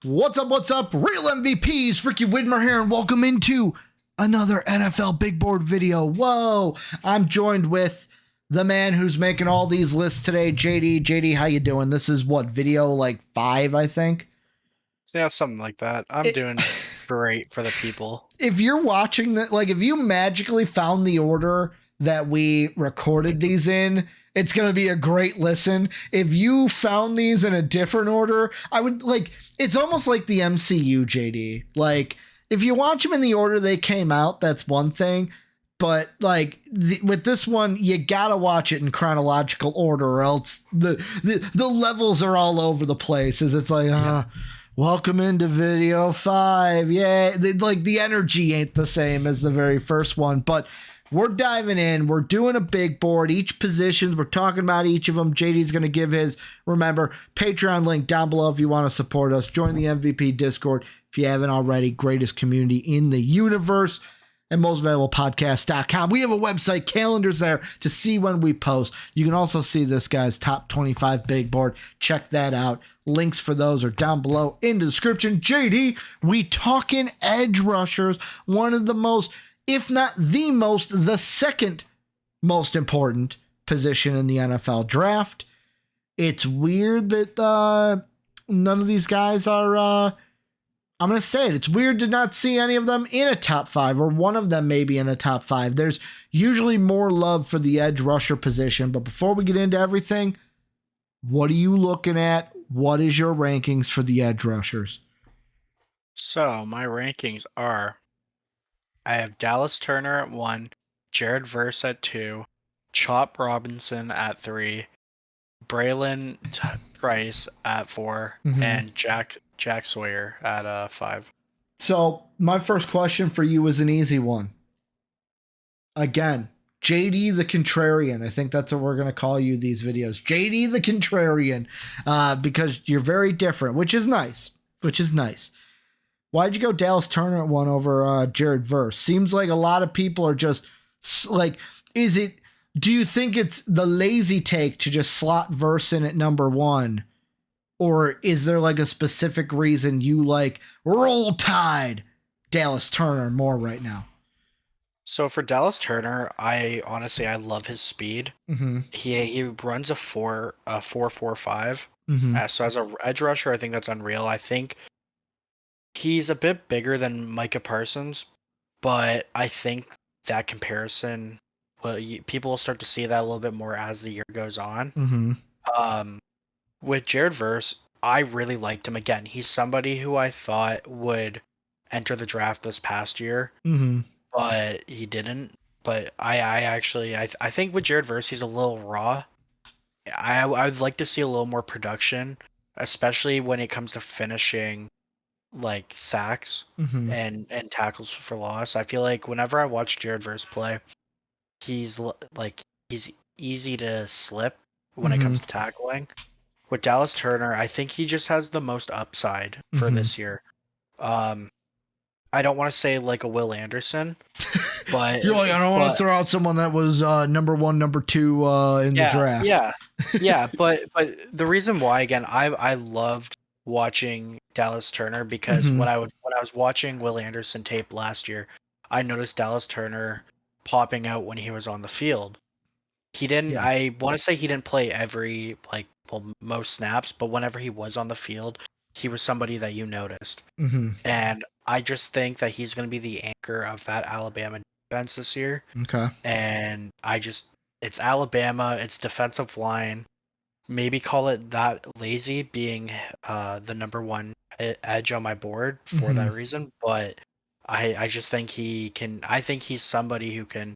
What's up? What's up? Real MVPs, Ricky Widmer here, and welcome into another NFL Big Board video. Whoa! I'm joined with the man who's making all these lists today, JD. JD, how you doing? This is what, video like 5, I think? Yeah, something like that. I'm doing great for the people. If you're watching that, like if you magically found the order that we recorded these in, it's going to be a great listen. If you found these in a different order, I would like, it's almost like the MCU, JD. Like, if you watch them in the order they came out, that's one thing. But like with this one, you gotta watch it in chronological order, or else the levels are all over the place. As it's like, welcome into video 5. Yeah, like the energy ain't the same as the very first one, but we're diving in. We're doing a big board, each positions. We're talking about each of them. JD's going to give his. Remember, Patreon link down below if you want to support us. Join the MVP Discord if you haven't already. Greatest community in the universe. And mostvaluablepodcast.com. We have a website, calendars there to see when we post. You can also see this guy's top 25 big board. Check that out. Links for those are down below in the description. JD, we talking edge rushers. One of the most, if not the most, the second most important position in the NFL draft. It's weird that none of these guys are... I'm going to say it. It's weird to not see any of them in a top 5, or one of them maybe in a top 5. There's usually more love for the edge rusher position. But before we get into everything, what are you looking at? What is your rankings for the edge rushers? So my rankings are, I have Dallas Turner at 1, Jared Verse at 2, Chop Robinson at 3, Braylon Price at 4, and Jack Sawyer at 5. So my first question for you is an easy one. Again, JD the Contrarian. I think that's what we're going to call you these videos. JD the Contrarian, because you're very different, which is nice. Why'd you go Dallas Turner at 1 over Jared Verse? Seems like a lot of people are just like, do you think it's the lazy take to just slot Verse in at number 1? Or is there like a specific reason you like Roll Tide Dallas Turner more right now? So for Dallas Turner, I love his speed. He runs a 4.45. So as an edge rusher, I think that's unreal. I think he's a bit bigger than Micah Parsons, but I think that comparison, people will start to see that a little bit more as the year goes on. With Jared Verse, I really liked him. Again, he's somebody who I thought would enter the draft this past year, but he didn't. But I think with Jared Verse, he's a little raw. I would like to see a little more production, especially when it comes to finishing like sacks and tackles for loss. I feel like whenever I watch Jared Verse play, he's easy to slip when it comes to tackling. With Dallas Turner, I think he just has the most upside for this year. I don't want to say like a Will Anderson, but you're like, I don't want to throw out someone that was number 1, number 2 in the draft. Yeah. But the reason why, again, I loved watching Dallas Turner because when I was watching Will Anderson tape last year, I noticed Dallas Turner popping out when he was on the field. He didn't. Yeah. I want to say he didn't play most snaps, but whenever he was on the field, he was somebody that you noticed. And I just think that he's going to be the anchor of that Alabama defense this year. Okay. And it's Alabama, it's defensive line. Maybe call it that lazy being the number 1 edge on my board for that reason. But I just think I think he's somebody who can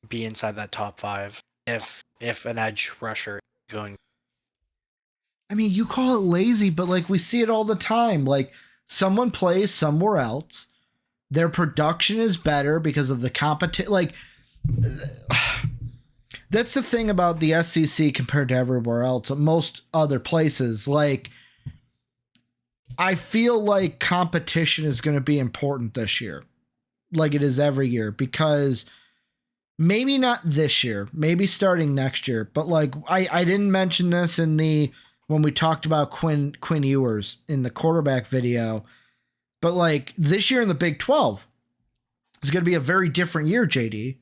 be inside that top 5 if an edge rusher is going. I mean, you call it lazy, but like we see it all the time. Like someone plays somewhere else, their production is better because of the competition. Like that's the thing about the SEC compared to everywhere else, most other places. Like I feel like competition is going to be important this year, like it is every year, because maybe not this year, maybe starting next year, but like I didn't mention this in the when we talked about Quinn Ewers in the quarterback video. But like this year in the Big 12 is going to be a very different year, JD.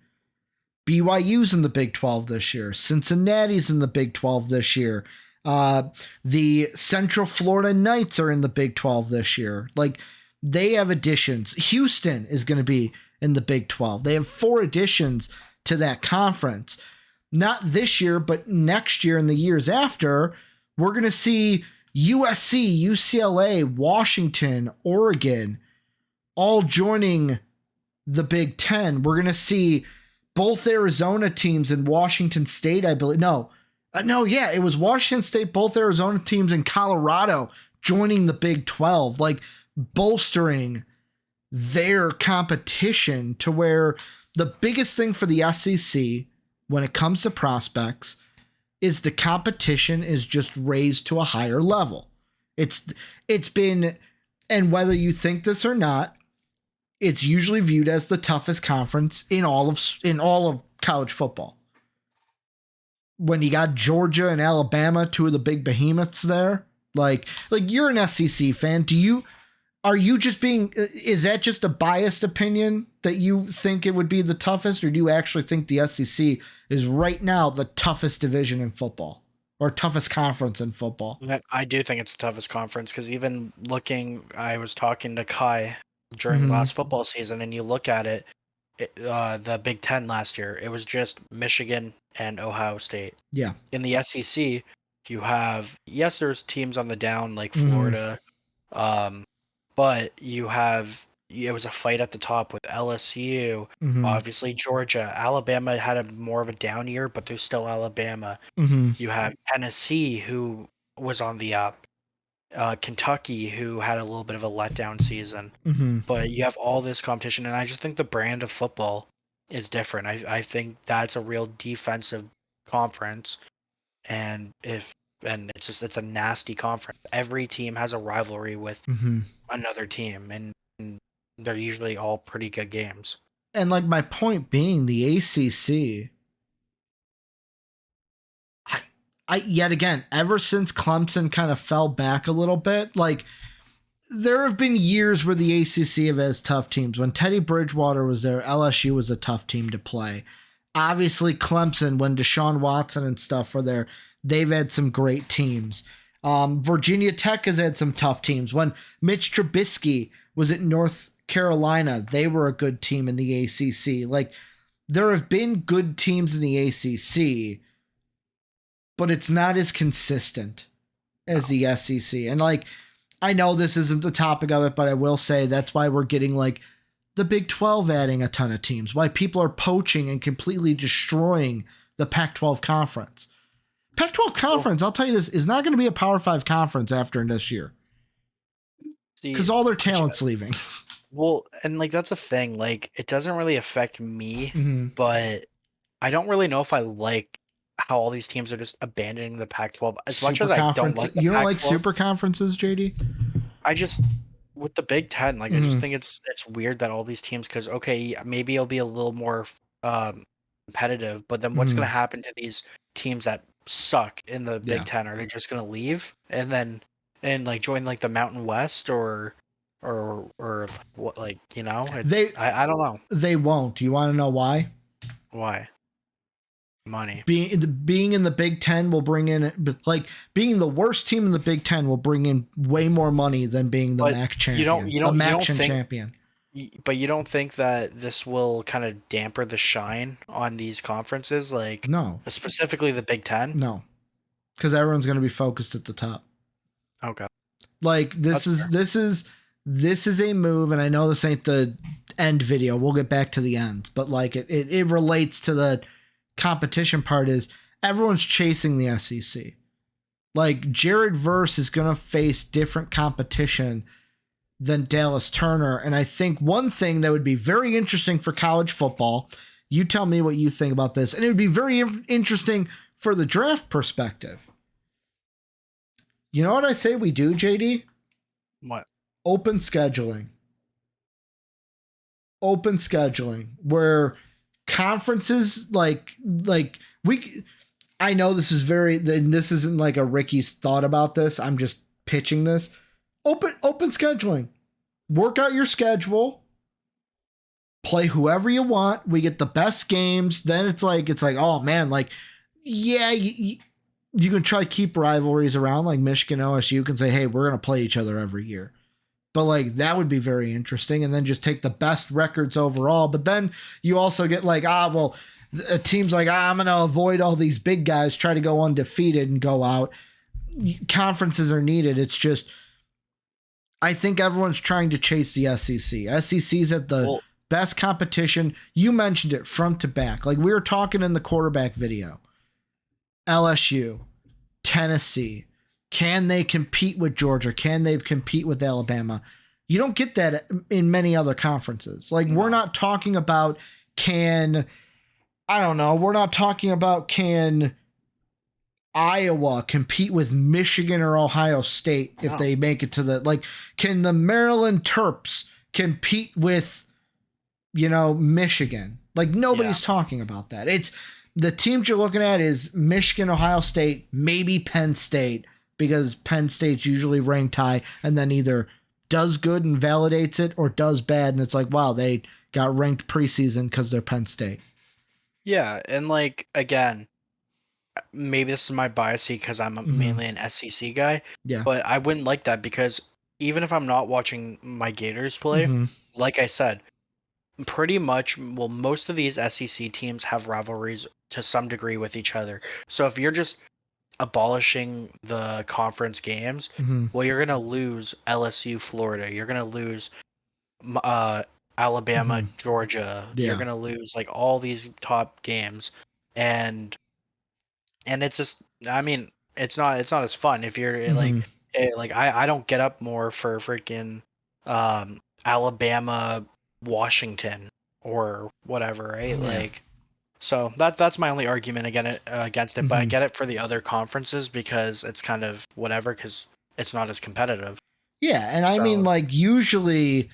BYU's in the Big 12 this year. Cincinnati's in the Big 12 this year. The Central Florida Knights are in the Big 12 this year. Like, they have additions. Houston is going to be in the Big 12. They have 4 additions to that conference. Not this year, but next year and the years after, we're going to see USC, UCLA, Washington, Oregon all joining the Big 10. We're going to see both Arizona teams and Washington State, I believe. It was Washington State, both Arizona teams and Colorado joining the Big 12, like bolstering their competition to where the biggest thing for the SEC when it comes to prospects is the competition is just raised to a higher level. It's been, and whether you think this or not, it's usually viewed as the toughest conference in all of college football. When you got Georgia and Alabama, 2 of the big behemoths there, like you're an SEC fan. Is that just a biased opinion that you think it would be the toughest, or do you actually think the SEC is right now the toughest division in football or toughest conference in football? I do think it's the toughest conference because even I was talking to Kai during last football season, and you look at it, the Big 10 last year, it was just Michigan and Ohio State. Yeah. In the SEC, you have, there's teams on the down like Florida, but it was a fight at the top with LSU, obviously Georgia. Alabama had more of a down year, but they're still Alabama. You have Tennessee, who was on the up. Kentucky, who had a little bit of a letdown season. But you have all this competition, and I just think the brand of football is different. I think that's a real defensive conference, and it's a nasty conference. Every team has a rivalry with another team, and they're usually all pretty good games. And like my point being, the ACC, yet again, ever since Clemson kind of fell back a little bit, like there have been years where the ACC have had tough teams. When Teddy Bridgewater was there, LSU was a tough team to play. Obviously, Clemson, when Deshaun Watson and stuff were there, they've had some great teams. Virginia Tech has had some tough teams. When Mitch Trubisky was at North Carolina, they were a good team in the ACC. Like, there have been good teams in the ACC, but it's not as consistent as the SEC. And like, I know this isn't the topic of it, but I will say that's why we're getting like the Big 12 adding a ton of teams, why people are poaching and completely destroying the Pac-12 conference. Pac-12 conference, I'll tell you this, is not going to be a Power 5 conference after this year. Because all their talent's leaving. Well, and like that's the thing. Like, it doesn't really affect me, but I don't really know if I like how all these teams are just abandoning the Pac-12 as much as I don't like the You don't Pac-12. like super conferences, JD? I just, with the Big 10, like I just think it's weird that all these teams, because okay, maybe it'll be a little more competitive, but then what's going to happen to these teams that suck in the Big 10? Are they just going to leave and like join like the Mountain West or what, like, you know? I don't know. They won't. Do you want to know why? Why? Money. Being in the Big 10 will bring in, like, being the worst team in the Big 10 will bring in way more money than being the MAC champion. You don't think, champion. But you don't think that this will kind of damper the shine on these conferences? Like, no, specifically the Big 10? No, because everyone's going to be focused at the top. Okay. Like, this is a move, and I know this ain't the end video. We'll get back to the end, but like it relates to the competition part. Is everyone's chasing the SEC. Like, Jared Verse is going to face different competition than Dallas Turner. And I think one thing that would be very interesting for college football, you tell me what you think about this, and it would be very interesting for the draft perspective. You know what I say we do, JD? What? Open scheduling. Open scheduling, where conferences like I know this isn't like a Ricky's thought about this. I'm just pitching this. Open scheduling. Work out your schedule. Play whoever you want. We get the best games. Then it's like, oh man, like, yeah, you can try to keep rivalries around, like Michigan, OSU can say, hey, we're going to play each other every year. But like, that would be very interesting. And then just take the best records overall. But then you also get like, teams like, I'm going to avoid all these big guys, try to go undefeated and go out. Conferences are needed. It's just, I think everyone's trying to chase the SEC. SEC's at the best competition. You mentioned it front to back. Like we were talking in the quarterback video. LSU, Tennessee, can they compete with Georgia? Can they compete with Alabama? You don't get that in many other conferences. Like we're not talking about can Iowa compete with Michigan or Ohio State if they make it to can the Maryland Terps compete with, Michigan? Like nobody's talking about that. It's the teams you're looking at is Michigan, Ohio State, maybe Penn State, because Penn State's usually ranked high and then either does good and validates it or does bad. And it's like, wow, they got ranked preseason because they're Penn State. Yeah. And like, again, maybe this is my bias because I'm mainly an SEC guy. Yeah. But I wouldn't like that because even if I'm not watching my Gators play, like I said, pretty much, most of these SEC teams have rivalries to some degree with each other. So if you're just abolishing the conference games, you're going to lose LSU, Florida. You're going to lose Alabama, Georgia. Yeah. You're going to lose like all these top games. And it's just, I mean, it's not as fun if you're I don't get up more for freaking Alabama, Washington or whatever, right? Yeah. So that's my only argument against it. But I get it for the other conferences because it's kind of whatever because it's not as competitive. Yeah, and I mean, like usually,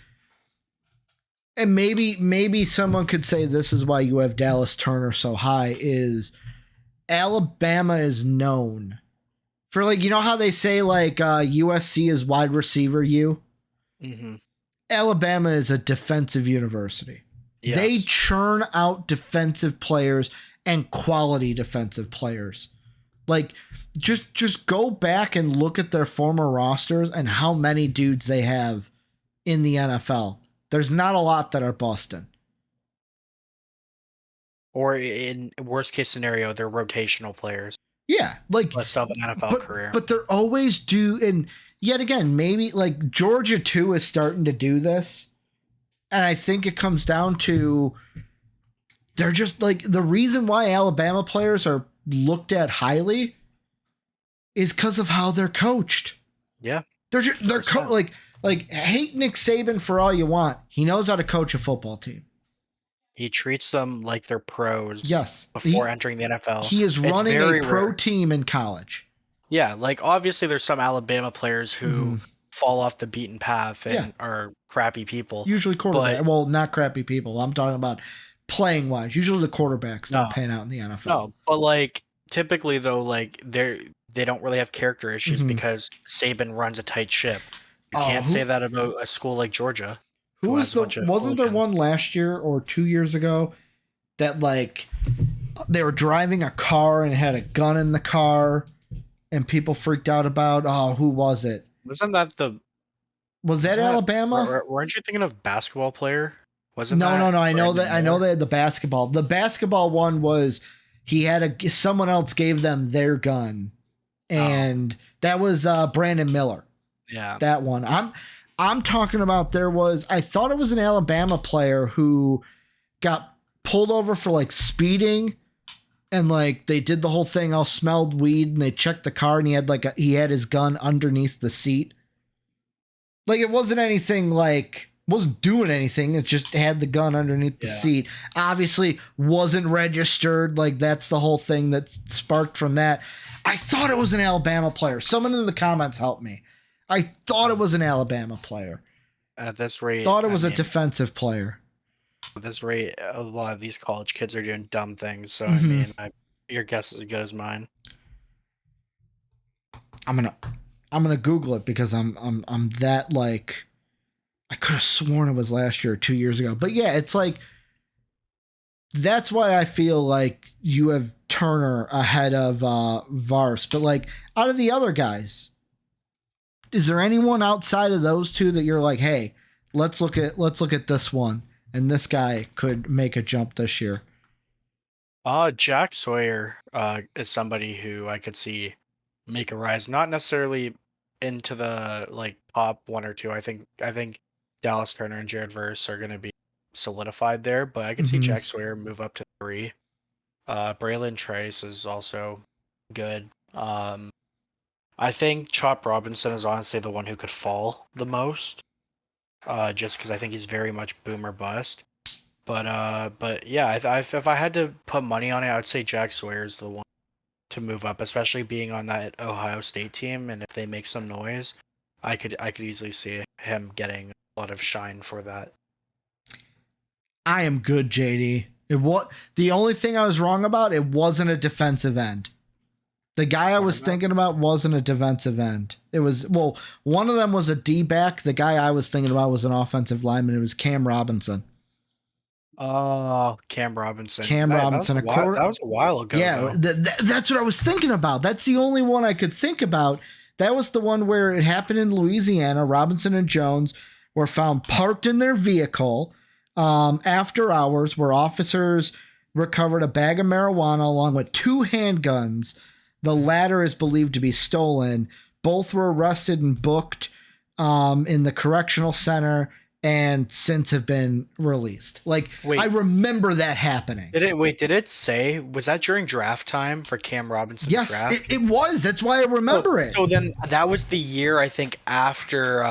and maybe someone could say this is why you have Dallas Turner so high is Alabama is known for how they say USC is wide receiver U. Alabama is a defensive university. Yes. They churn out defensive players and quality defensive players. Like just go back and look at their former rosters and how many dudes they have in the NFL. There's not a lot that are busting. Or in worst case scenario, they're rotational players. Yeah, less of an NFL career. But they're always due. And yet again, maybe Georgia too is starting to do this. And I think it comes down to they're just the reason why Alabama players are looked at highly is because of how they're coached. Yeah, they're hate Nick Saban for all you want. He knows how to coach a football team. He treats them like they're pros. Yes, before entering the NFL. He is running a pro team in college. Yeah, obviously there's some Alabama players who fall off the beaten path and are crappy people. Usually quarterback. Well, not crappy people. I'm talking about playing wise. Usually the quarterbacks don't pan out in the NFL. No, but typically though, they don't really have character issues because Saban runs a tight ship. You can't say that about a school like Georgia. Wasn't there one last year or 2 years ago that they were driving a car and had a gun in the car and people freaked out about? Oh, who was it? Wasn't that Alabama? Weren't you thinking of basketball player? No. I know they had the basketball. The basketball one was someone else gave them their gun, and that was Brandon Miller. Yeah, that one. I'm talking about I thought it was an Alabama player who got pulled over for speeding, and they did the whole thing. All smelled weed, and they checked the car, and he had his gun underneath the seat. It wasn't anything wasn't doing anything. It just had the gun underneath the seat. Obviously wasn't registered. That's the whole thing that sparked from that. I thought it was an Alabama player. Someone in the comments help me. I thought it was an Alabama player. At this rate, thought it was a defensive player. At this rate, a lot of these college kids are doing dumb things. So I mean, Your guess is as good as mine. I'm gonna Google it because I'm that like I could have sworn it was last year or 2 years ago. But yeah, it's like that's why I feel like you have Turner ahead of Vars. But like out of the other guys, is there anyone outside of those two that you're like, hey, let's look at this one, and this guy could make a jump this year? Jack Sawyer is somebody who I could see make a rise, not necessarily into the like top 1 or 2. I think Dallas Turner and Jared Verse are going to be solidified there, but I could see Jack Sawyer move up to 3. Braylon Trace is also good. I think Chop Robinson is honestly the one who could fall the most, just because I think he's very much boom or bust. But yeah, if I had to put money on it, I would say Jack Sawyer is the one to move up, especially being on that Ohio State team. And if they make some noise, I could easily see him getting a lot of shine for that. I am good, JD. The only thing I was wrong about, it wasn't a defensive end. The guy I was thinking about wasn't a defensive end. It was, well, one of them was a D-back. The guy I was thinking about was an offensive lineman. It was Cam Robinson. Oh, Cam Robinson. That was a while ago. Yeah, that's what I was thinking about. That's the only one I could think about. That was the one where it happened in Louisiana. Robinson and Jones were found parked in their vehicle after hours, where officers recovered a bag of marijuana along with 2 handguns. The latter is believed to be stolen. Both were arrested and booked in the correctional center, and since have been released. Like, wait, I remember that happening. Did it say, was that during draft time for Cam Robinson's draft? Yes, it was. That's why I remember it. So then that was the year, I think, after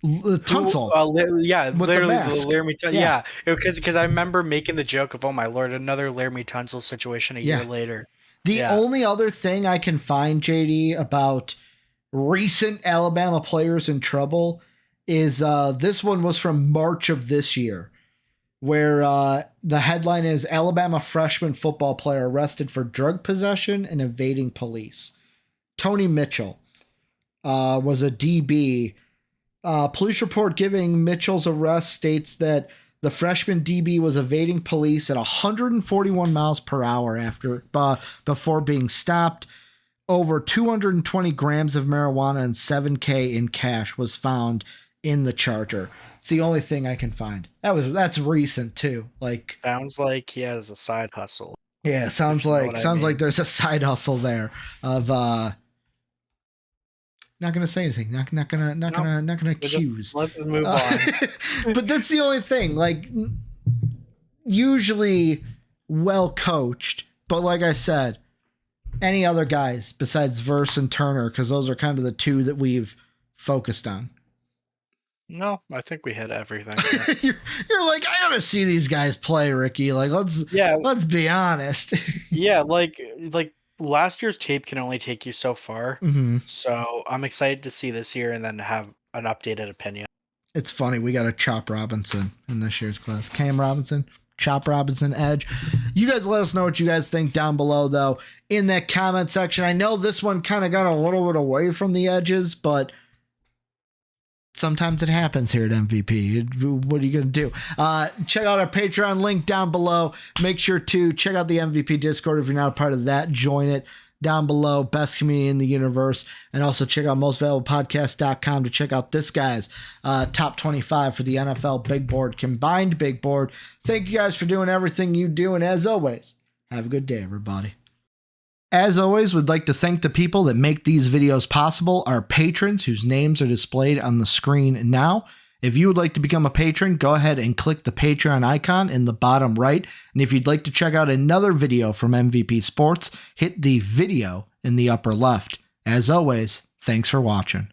Tunsil. Laramie Tunsil. Yeah, because I remember making the joke of, oh my lord, another Laramie Tunsil situation a year later. The only other thing I can find, JD, about recent Alabama players in trouble is this one was from March of this year, where the headline is Alabama freshman football player arrested for drug possession and evading police. Tony Mitchell was a DB. Police report giving Mitchell's arrest states that the freshman DB was evading police at 141 miles per hour before being stopped. Over 220 grams of marijuana and $7,000 in cash was found in the Charger. It's the only thing I can find. That's recent too. Like, sounds like he has a side hustle. Yeah, sounds like there's a side hustle there of not gonna say anything. Not gonna accuse. Let's move on. But that's the only thing. Like, usually well coached, but like I said, any other guys besides Verse and Turner, because those are kind of the two that we've focused on. No, I think we hit everything. You're like, I gotta see these guys play, Ricky. Like, let's be honest. Yeah, like last year's tape can only take you so far. Mm-hmm. So I'm excited to see this year and then have an updated opinion. It's funny, we got a Chop Robinson in this year's class. Cam Robinson, Chop Robinson, Edge. You guys let us know what you guys think down below, though, in that comment section. I know this one kind of got a little bit away from the edges, but sometimes it happens here at MVP. What are you going to do? Check out our Patreon link down below. Make sure to check out the MVP Discord if you're not a part of that. Join it down below. Best community in the universe. And also check out mostvaluablepodcast.com to check out this guy's top 25 for the NFL Big Board, combined Big Board. Thank you guys for doing everything you do. And as always, have a good day, everybody. As always, we'd like to thank the people that make these videos possible, our patrons whose names are displayed on the screen now. If you would like to become a patron, go ahead and click the Patreon icon in the bottom right. And if you'd like to check out another video from MVP Sports, hit the video in the upper left. As always, thanks for watching.